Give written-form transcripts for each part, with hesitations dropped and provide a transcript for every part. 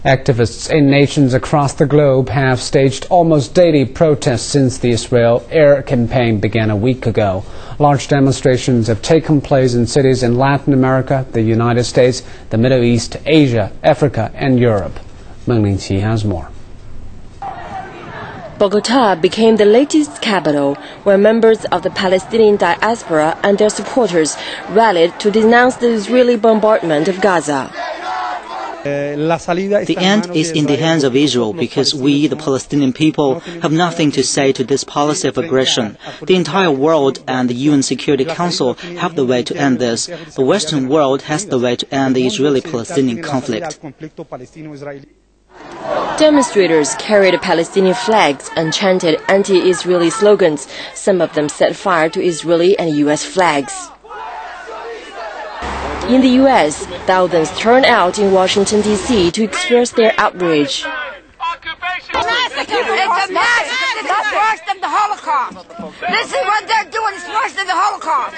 Activists in nations across the globe have staged almost daily protests since the Israel air campaign began a week ago. Large demonstrations have taken place in cities in Latin America, the United States, the Middle East, Asia, Africa and Europe. Meng Lingqi has more. Bogota became the latest capital where members of the Palestinian diaspora and their supporters rallied to denounce the Israeli bombardment of Gaza. The end is in the hands of Israel because we, the Palestinian people, have nothing to say to this policy of aggression. The entire world and the UN Security Council have the way to end this. The Western world has the way to end the Israeli-Palestinian conflict. Demonstrators carried Palestinian flags and chanted anti-Israeli slogans. Some of them set fire to Israeli and U.S. flags. In the U.S., thousands turned out in Washington, D.C. to express their outrage. It's worse than the Holocaust. This is what they're doing. It's worse than the Holocaust.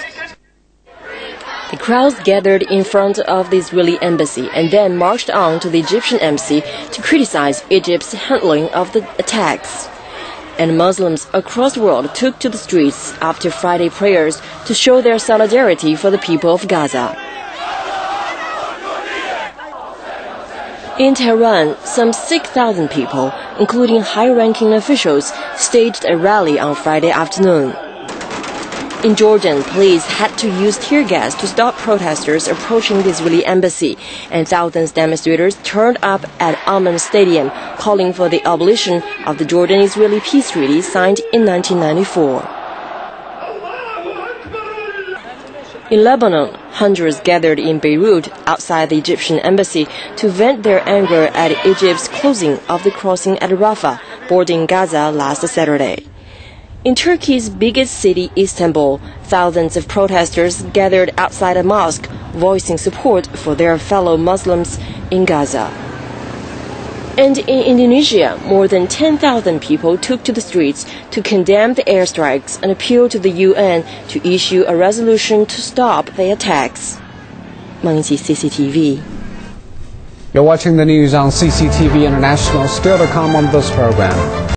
The crowds gathered in front of the Israeli embassy and then marched on to the Egyptian embassy to criticize Egypt's handling of the attacks. And Muslims across the world took to the streets after Friday prayers to show their solidarity for the people of Gaza. In Tehran, some 6,000 people, including high-ranking officials, staged a rally on Friday afternoon. In Jordan, police had to use tear gas to stop protesters approaching the Israeli embassy, and thousands of demonstrators turned up at Amman Stadium, calling for the abolition of the Jordan-Israeli peace treaty signed in 1994. In Lebanon, hundreds gathered in Beirut outside the Egyptian embassy to vent their anger at Egypt's closing of the crossing at Rafah, bordering Gaza last Saturday. In Turkey's biggest city, Istanbul, thousands of protesters gathered outside a mosque, voicing support for their fellow Muslims in Gaza. And in Indonesia, more than 10,000 people took to the streets to condemn the airstrikes and appeal to the UN to issue a resolution to stop the attacks. Meng Lingqi, CCTV. You're watching the news on CCTV International. Still to come on this program.